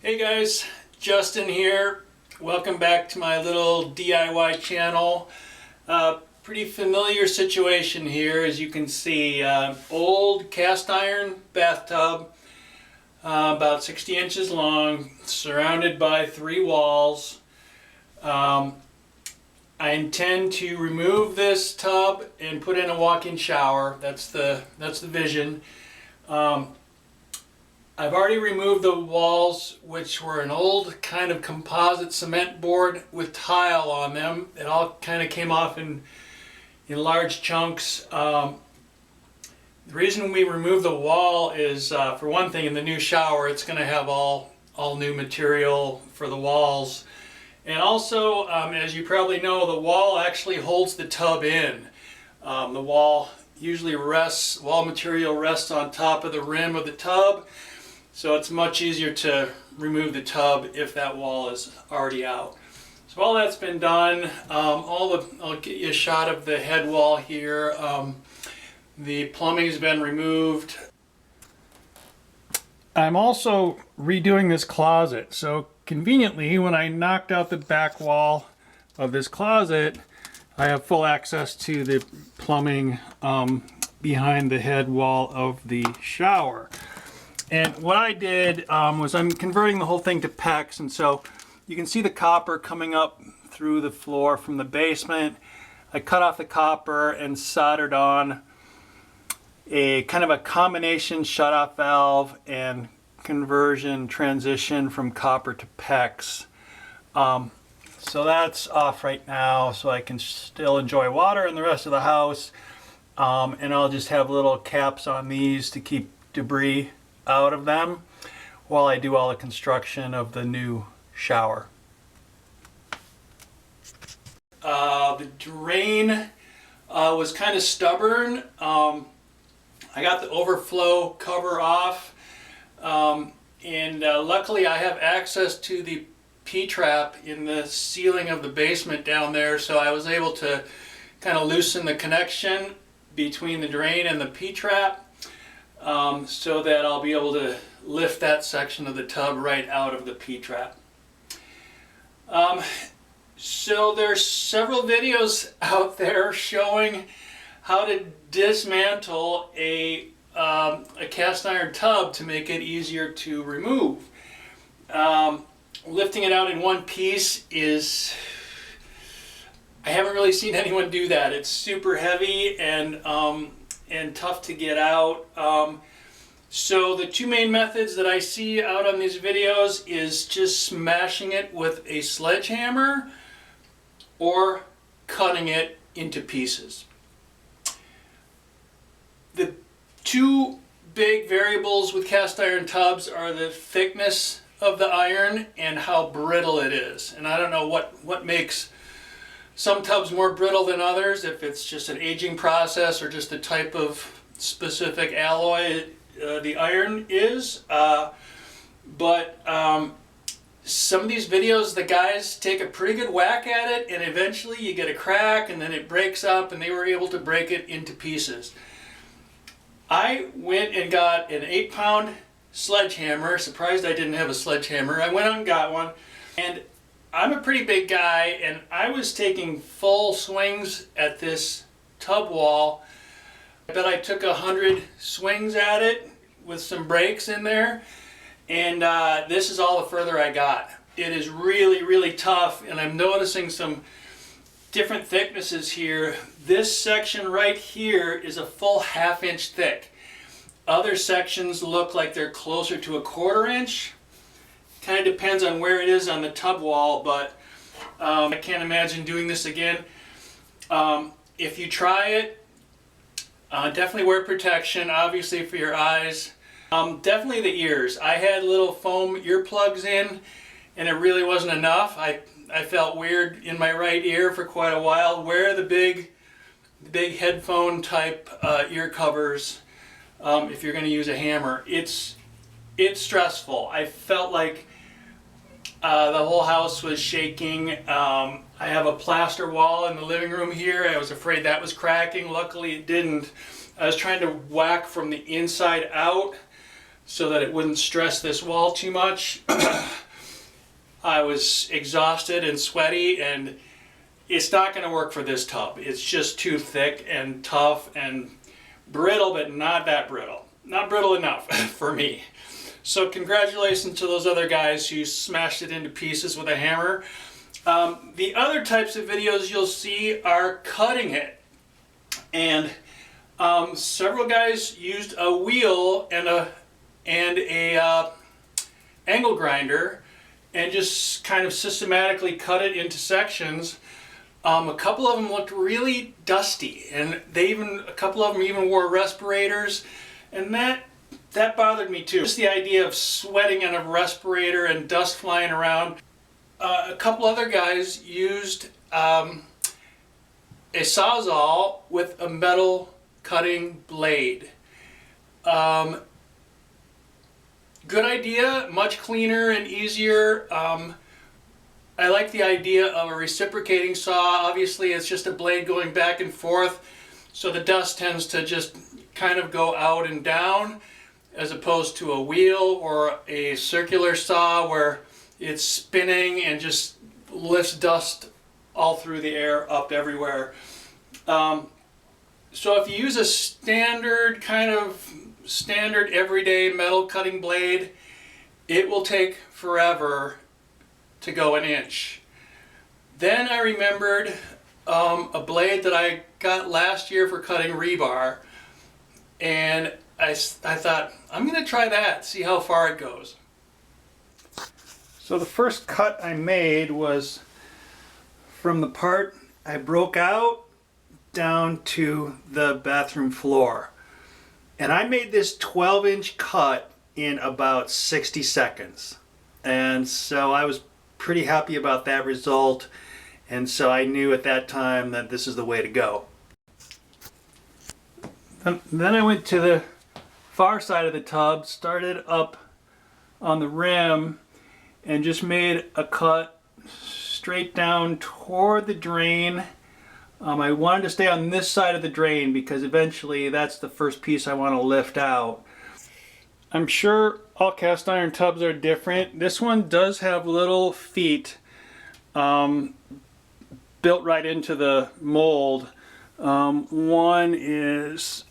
Hey guys, Justin here. Welcome back to my little DIY channel. Pretty familiar situation here, as you can see. Old cast iron bathtub, about 60 inches long, surrounded by 3 walls. I intend to remove this tub and put in a walk-in shower. That's the vision. I've already removed the walls, which were an old kind of composite cement board with tile on them. It all kind of came off in large chunks. The reason we removed the wall is, for one thing, in the new shower, it's going to have all new material for the walls. And also, as you probably know, the wall actually holds the tub in. The wall material rests on top of the rim of the tub. So it's much easier to remove the tub if that wall is already out. So all that's been done. I'll get you a shot of the head wall here. The plumbing's been removed. I'm also redoing this closet. So conveniently, when I knocked out the back wall of this closet, I have full access to the plumbing behind the head wall of the shower. And what I did was I'm converting the whole thing to PEX, and so you can see the copper coming up through the floor from the basement. I cut off the copper and soldered on a kind of a combination shutoff valve and conversion transition from copper to PEX. So that's off right now, so I can still enjoy water in the rest of the house. And I'll just have little caps on these to keep debris out of them while I do all the construction of the new shower. The drain was kind of stubborn. I got the overflow cover off, and luckily I have access to the P-trap in the ceiling of the basement down there, so I was able to kind of loosen the connection between the drain and the P-trap. So that I'll be able to lift that section of the tub right out of the P-trap. So there's several videos out there showing how to dismantle a cast iron tub to make it easier to remove. Lifting it out in one piece is, I haven't really seen anyone do that. It's super heavy and tough to get out. So the two main methods that I see out on these videos is just smashing it with a sledgehammer or cutting it into pieces. The two big variables with cast iron tubs are the thickness of the iron and how brittle it is. And I don't know what makes some tubs more brittle than others, if it's just an aging process or just the type of specific alloy the iron is. But some of these videos, the guys take a pretty good whack at it, and eventually you get a crack and then it breaks up, and they were able to break it into pieces. I went and got an 8-pound sledgehammer. Surprised I didn't have a sledgehammer. I went out and got one, and I'm a pretty big guy, and I was taking full swings at this tub wall. I bet I took 100 swings at it with some breaks in there, and this is all the further I got. It is really, really tough, and I'm noticing some different thicknesses here. This section right here is a full 1/2 inch thick. Other sections look like they're closer to a 1/4 inch. Kind of depends on where it is on the tub wall, but I can't imagine doing this again. If you try it, definitely wear protection, obviously for your eyes. Definitely the ears. I had little foam earplugs in, and it really wasn't enough. I felt weird in my right ear for quite a while. Wear the big headphone type ear covers if you're going to use a hammer. It's stressful. I felt like the whole house was shaking. I have a plaster wall in the living room here. I was afraid that was cracking. Luckily it didn't. I was trying to whack from the inside out, so that it wouldn't stress this wall too much. I was exhausted and sweaty, and it's not going to work for this tub. It's just too thick and tough and brittle, but not that brittle. Not brittle enough for me. So congratulations to those other guys who smashed it into pieces with a hammer. The other types of videos you'll see are cutting it. And several guys used a wheel and a angle grinder and just kind of systematically cut it into sections. A couple of them looked really dusty, and a couple of them even wore respirators, and that bothered me too. Just the idea of sweating in a respirator and dust flying around. A couple other guys used a Sawzall with a metal cutting blade. Good idea, much cleaner and easier. I like the idea of a reciprocating saw. Obviously it's just a blade going back and forth, so the dust tends to just kind of go out and down, as opposed to a wheel or a circular saw where it's spinning and just lifts dust all through the air up everywhere. So if you use a standard everyday metal cutting blade, it will take forever to go an inch. Then I remembered a blade that I got last year for cutting rebar, and I thought, I'm going to try that, see how far it goes. So the first cut I made was from the part I broke out down to the bathroom floor. And I made this 12-inch cut in about 60 seconds. And so I was pretty happy about that result. And so I knew at that time that this is the way to go. Then I went to the far side of the tub, started up on the rim, and just made a cut straight down toward the drain. I wanted to stay on this side of the drain because eventually that's the first piece I want to lift out. I'm sure all cast iron tubs are different. This one does have little feet built right into the mold. One is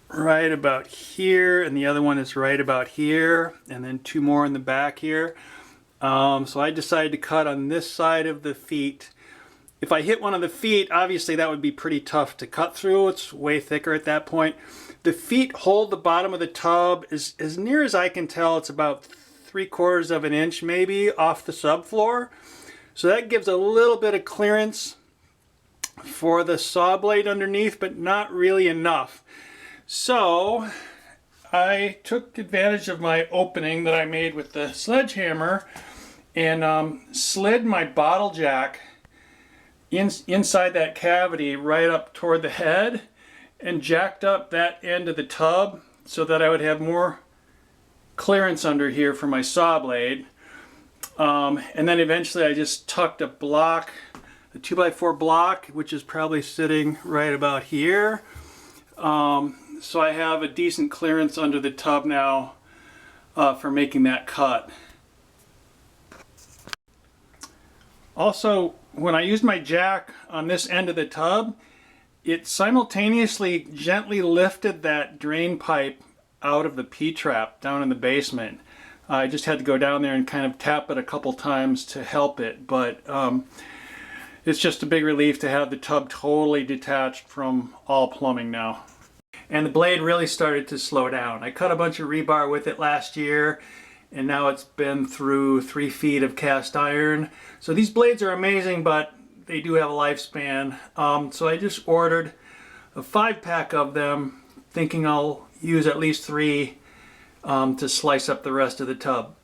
right about here, and the other one is right about here, and then two more in the back here. So I decided to cut on this side of the feet. If I hit one of the feet, obviously that would be pretty tough to cut through. It's way thicker at that point. The feet hold the bottom of the tub. As near as I can tell, it's about 3/4 of an inch maybe off the subfloor. So that gives a little bit of clearance for the saw blade underneath, but not really enough. So I took advantage of my opening that I made with the sledgehammer and slid my bottle jack inside that cavity right up toward the head and jacked up that end of the tub so that I would have more clearance under here for my saw blade. And then eventually I just tucked a block, a 2x4 block, which is probably sitting right about here. So I have a decent clearance under the tub now for making that cut. Also, when I used my jack on this end of the tub, it simultaneously gently lifted that drain pipe out of the P-trap down in the basement. I just had to go down there and kind of tap it a couple times to help it, but it's just a big relief to have the tub totally detached from all plumbing now. And the blade really started to slow down. I cut a bunch of rebar with it last year, and now it's been through 3 feet of cast iron. So these blades are amazing, but they do have a lifespan. So I just ordered a 5-pack of them, thinking I'll use at least 3 to slice up the rest of the tub.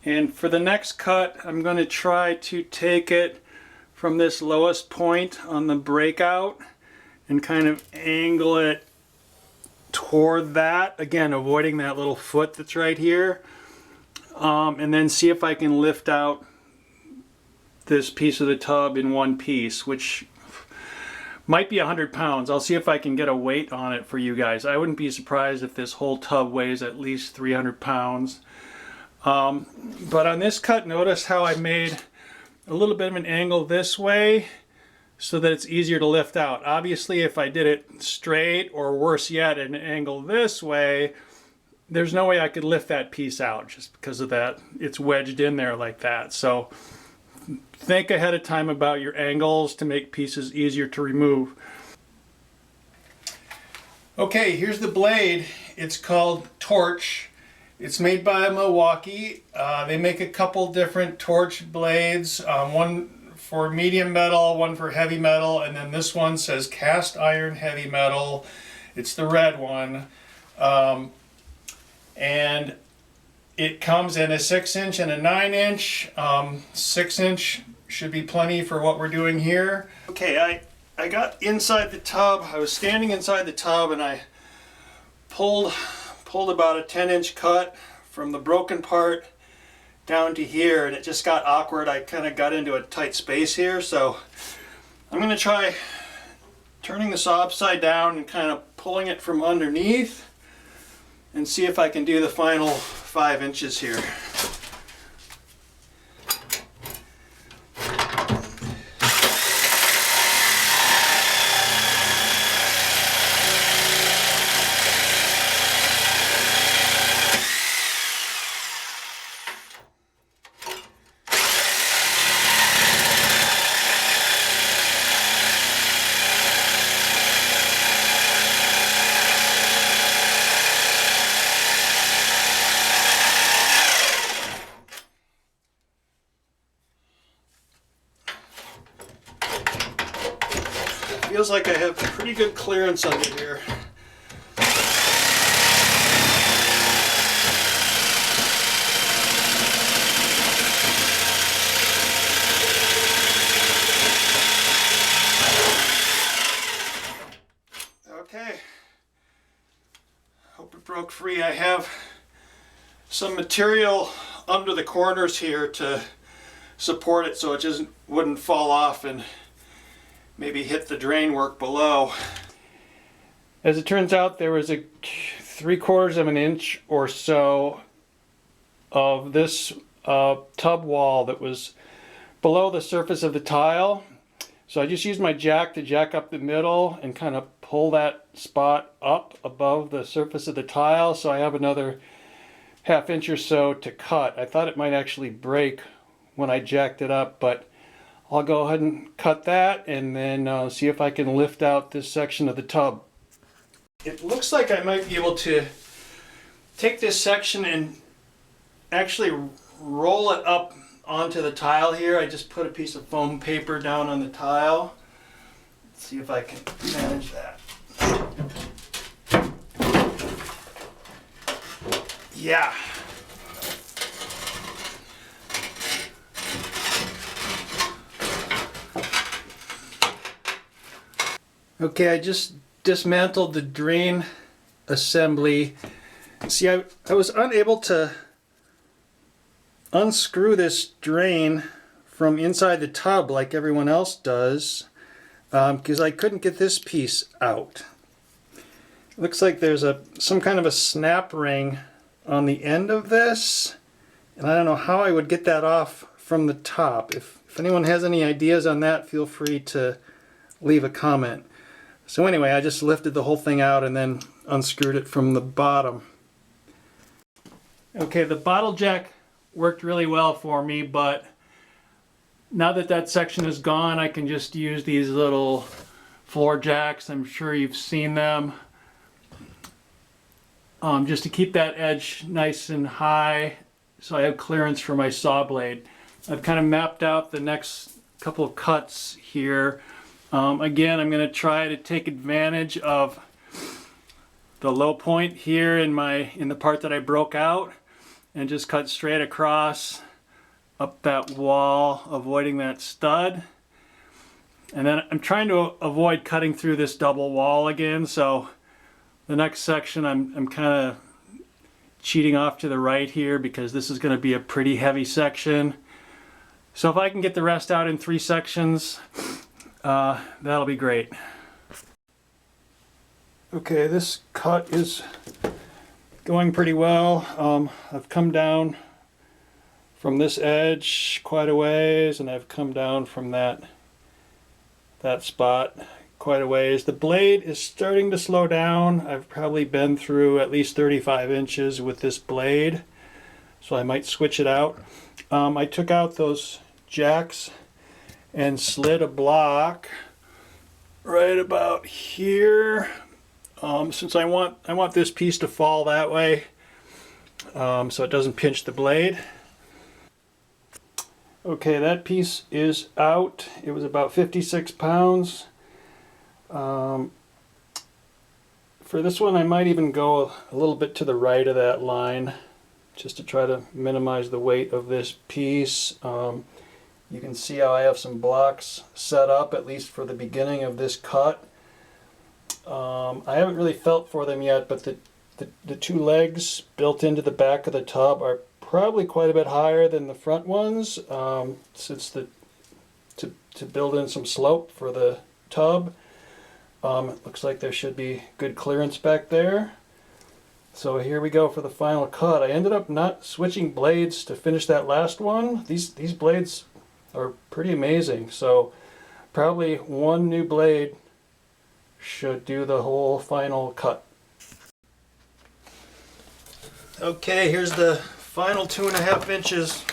And for the next cut, I'm going to try to take it from this lowest point on the breakout and kind of angle it toward that, again avoiding that little foot that's right here, and then see if I can lift out this piece of the tub in one piece, which Might be 100 pounds. I'll see if I can get a weight on it for you guys. I wouldn't be surprised if this whole tub weighs at least 300 pounds. But on this cut, notice how I made a little bit of an angle this way so that it's easier to lift out. Obviously, if I did it straight, or worse yet, an angle this way, there's no way I could lift that piece out just because of that. It's wedged in there like that. So think ahead of time about your angles to make pieces easier to remove. Okay, here's the blade. It's called Torch. It's made by Milwaukee. They make a couple different Torch blades, one for medium metal, one for heavy metal, and then this one says cast iron heavy metal. It's the red one. And it comes in a 6-inch and a 9-inch. 6-inch should be plenty for what we're doing here. Okay, I got inside the tub. I was standing inside the tub and I pulled about a 10-inch cut from the broken part down to here, and it just got awkward. I kind of got into a tight space here, so I'm going to try turning the saw upside down and kind of pulling it from underneath and see if I can do the final 5 inches here. Feels like I have pretty good clearance under here. Okay. Hope it broke free. I have some material under the corners here to support it so it just wouldn't fall off and maybe hit the drain work below. As it turns out, there was a 3/4 of an inch or so of this tub wall that was below the surface of the tile. So I just used my jack to jack up the middle and kind of pull that spot up above the surface of the tile. So I have another 1/2 inch or so to cut. I thought it might actually break when I jacked it up, but I'll go ahead and cut that and then see if I can lift out this section of the tub. It looks like I might be able to take this section and actually roll it up onto the tile here. I just put a piece of foam paper down on the tile. Let's see if I can manage that. Yeah. Okay, I just dismantled the drain assembly. See, I was unable to unscrew this drain from inside the tub like everyone else does because I couldn't get this piece out. It looks like there's some kind of a snap ring on the end of this, and I don't know how I would get that off from the top. If anyone has any ideas on that, feel free to leave a comment. So anyway, I just lifted the whole thing out and then unscrewed it from the bottom. Okay, the bottle jack worked really well for me, but now that that section is gone, I can just use these little floor jacks. I'm sure you've seen them. Just to keep that edge nice and high so I have clearance for my saw blade. I've kind of mapped out the next couple of cuts here. Again, I'm going to try to take advantage of the low point here in the part that I broke out and just cut straight across up that wall, avoiding that stud. And then I'm trying to avoid cutting through this double wall again, so the next section I'm kind of cheating off to the right here because this is going to be a pretty heavy section. So if I can get the rest out in 3 sections, that'll be great. Okay, this cut is going pretty well. I've come down from this edge quite a ways, and I've come down from that spot quite a ways. The blade is starting to slow down. I've probably been through at least 35 inches with this blade, so I might switch it out. I took out those jacks and slid a block right about here, since I want this piece to fall that way, so it doesn't pinch the blade. Okay, that piece is out. It was about 56 pounds. For this one, I might even go a little bit to the right of that line, just to try to minimize the weight of this piece. You can see how I have some blocks set up, at least for the beginning of this cut. I haven't really felt for them yet, but the two legs built into the back of the tub are probably quite a bit higher than the front ones, since to build in some slope for the tub. It looks like there should be good clearance back there. So here we go for the final cut. I ended up not switching blades to finish that last one. These blades are pretty amazing, so probably one new blade should do the whole final cut. Okay, here's the final 2.5 inches.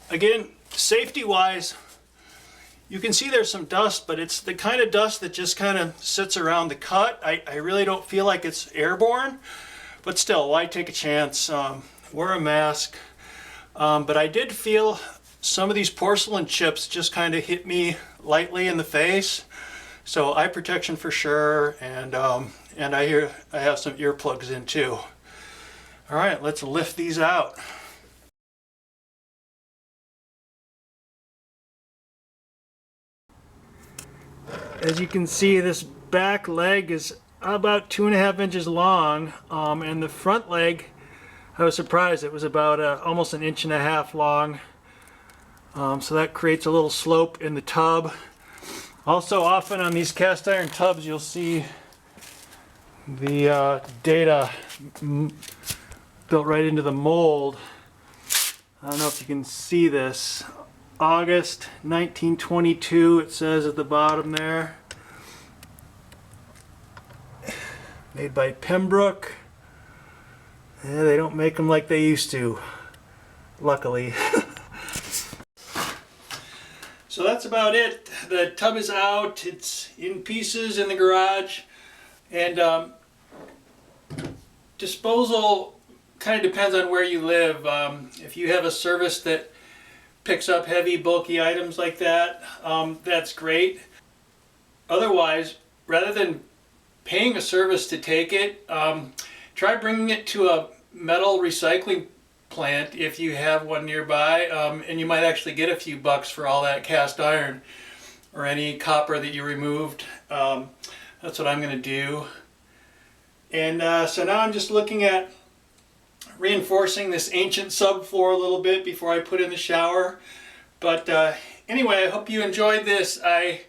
Again, safety-wise, you can see there's some dust, but it's the kind of dust that just kind of sits around the cut. I really don't feel like it's airborne, but still, why take a chance? Wear a mask. But I did feel some of these porcelain chips just kind of hit me lightly in the face. So eye protection for sure, and I have some earplugs in too. All right, let's lift these out. As you can see, this back leg is about 2.5 inches long, and the front leg, I was surprised, it was about almost 1.5 inches long. So that creates a little slope in the tub. Also, often on these cast iron tubs, you'll see the data built right into the mold. I don't know if you can see this. August 1922, it says at the bottom there. Made by Pembroke. Yeah, they don't make them like they used to, luckily. So that's about it. The tub is out. It's in pieces in the garage. And disposal kind of depends on where you live. If you have a service that picks up heavy, bulky items like that, that's great. Otherwise, rather than paying a service to take it, try bringing it to a metal recycling plant if you have one nearby, and you might actually get a few bucks for all that cast iron or any copper that you removed. That's what I'm going to do. And so now I'm just looking at reinforcing this ancient subfloor a little bit before I put in the shower. But anyway, I hope you enjoyed this. I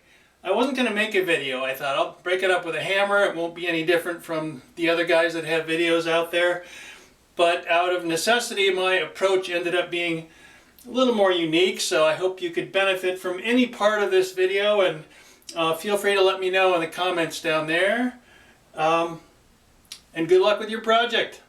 wasn't going to make a video. I thought I'll break it up with a hammer. It won't be any different from the other guys that have videos out there. But out of necessity, my approach ended up being a little more unique. So I hope you could benefit from any part of this video, and feel free to let me know in the comments down there. And good luck with your project.